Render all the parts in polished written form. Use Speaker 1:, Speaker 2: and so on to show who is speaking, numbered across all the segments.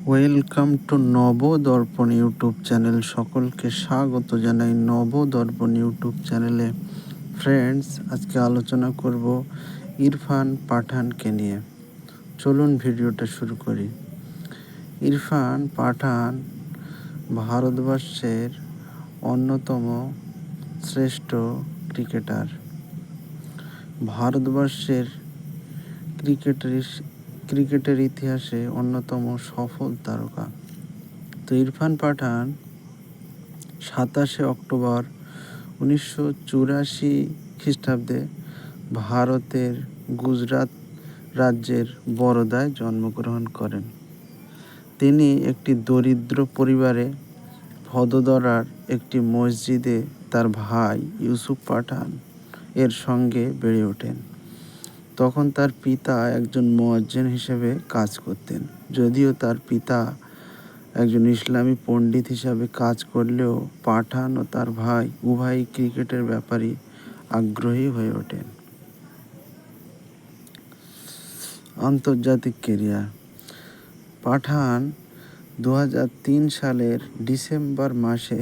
Speaker 1: Welcome to Nabadarpan YouTube channel. সকলকে স্বাগত জানাই নবদর্পণ ইউটিউব চ্যানেলে। ফ্রেন্ডস, আজকে আলোচনা করব ইরফান পাঠানকে নিয়ে। চলুন ভিডিওটা শুরু করি। ইরফান পাঠান ভারতবর্ষের অন্যতম শ্রেষ্ঠ ক্রিকেটার। ভারতবর্ষের ক্রিকেটের ইতিহাসে অন্যতম সফল তারকা। তো ইরফান পাঠান 27 অক্টোবর 1984 খ্রিস্টাব্দে ভারতের গুজরাট রাজ্যের বরোদায় জন্মগ্রহণ করেন। তিনি একটি দরিদ্র পরিবারে ভদোদরার একটি মসজিদে তার ভাই ইউসুফ পাঠান এর সঙ্গে বেড়ে ওঠেন। তখন তার পিতা একজন মুয়াজ্জিন হিসেবে কাজ করতেন। যদিও তার পিতা একজন ইসলামী পণ্ডিত হিসাবে কাজ করলেও পাঠান ও তার ভাই উভয়ই ক্রিকেটের ব্যাপারে আগ্রহী হয়ে ওঠেন। আন্তর্জাতিক ক্যারিয়ার। পাঠান 2003 সালের ডিসেম্বর মাসে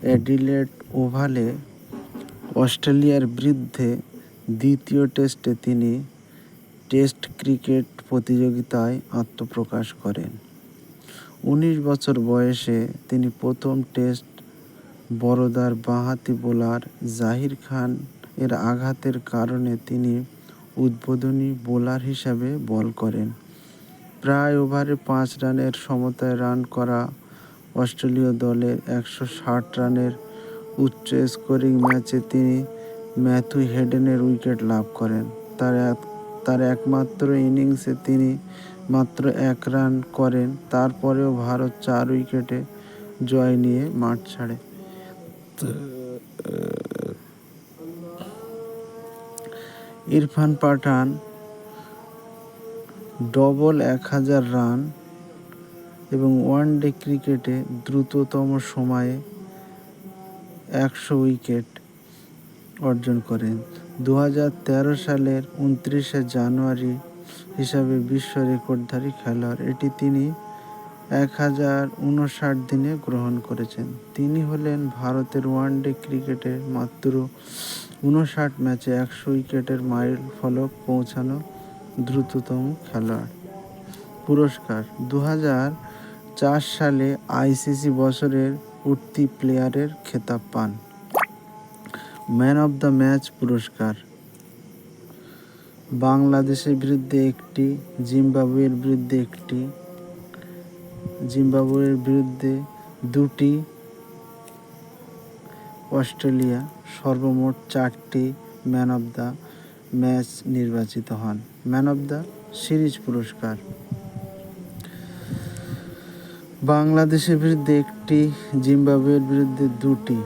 Speaker 1: অ্যাডিলেড ওভালে অস্ট্রেলিয়ার বিরুদ্ধে দ্বিতীয় টেস্টে তিনি টেস্ট ক্রিকেট প্রতিযোগিতায় আত্মপ্রকাশ করেন। 19 বছর বয়সে তিনি প্রথম টেস্ট বরোদার বাঁহাতি বোলার জাহির খান এর আঘাতের কারণে তিনি উদ্বোধনী বোলার হিসাবে বল করেন। প্রায় ওভারে 5 রানের সমতায় রান করা অস্ট্রেলীয় দলের 160 রানের উচ্চ স্কোরিং ম্যাচে তিনি ম্যাথু হেডেনের উইকেট লাভ করেন। তার একমাত্র ইনিংসে তিনি মাত্র 1 রান করেন। তারপরেও ভারত 4 উইকেটে জয় নিয়ে মাঠ ছাড়ে। ইরফান পাঠান ডবল 1000 রান এবং ওয়ানডে ক্রিকেটে দ্রুততম সময়ে 100 উইকেট অর্জন করেন। 2013 সালের 29শে জানুয়ারি হিসাবে বিশ্ব রেকর্ডধারী খেলোয়াড় এটি তিনি 1059 দিনে গ্রহণ করেছেন। তিনি হলেন ভারতের ওয়ানডে ক্রিকেটে মাত্র 59 ম্যাচে 100 উইকেটের মাইল ফলক পৌঁছানো দ্রুততম খেলোয়াড়। পুরস্কার। 2004 সালে আইসিসি বছরের উঠতি প্লেয়ারের খেতাব পান। ম্যান অব দ্য ম্যাচ পুরস্কার। বাংলাদেশের বিরুদ্ধে একটি, জিম্বাবুয়ের বিরুদ্ধে একটি, জিম্বাবুয়ের বিরুদ্ধে 2টি, অস্ট্রেলিয়া সর্বমোট 4টি ম্যান অব দ্য ম্যাচ নির্বাচিত হন। ম্যান অব দ্য সিরিজ পুরস্কার। বাংলাদেশের বিরুদ্ধে একটি, জিম্বাবুয়ের বিরুদ্ধে 2টি,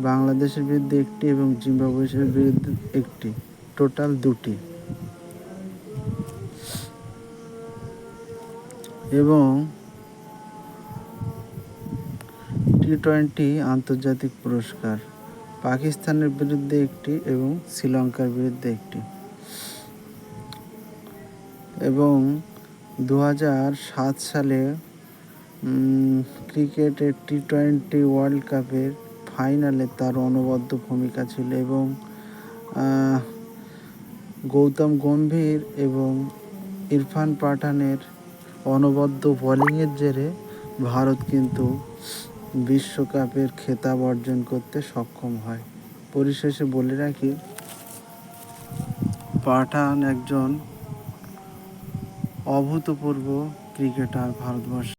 Speaker 1: বাংলাদেশের বিরুদ্ধে একটি এবং জিম্বাবুয়ের বিরুদ্ধে একটি, টোটাল 2টি। এবং T20 আন্তর্জাতিক পুরস্কার। পাকিস্তানের বিরুদ্ধে একটি এবং শ্রীলঙ্কার বিরুদ্ধে একটি। এবং 2007 সালে ক্রিকেটের T20 ওয়ার্ল্ড কাপের ফাইনালে তার অনবদ্য ভূমিকা ছিল এবং গৌতম গম্ভীর এবং ইরফান পাঠানের অনবদ্য বোলিংয়ের জেরে ভারত কিন্তু বিশ্বকাপের খেতাব অর্জন করতে সক্ষম হয়। পরিশেষে বলে রাখি, পাঠান একজন অভূতপূর্ব ক্রিকেটার ভারতবর্ষ।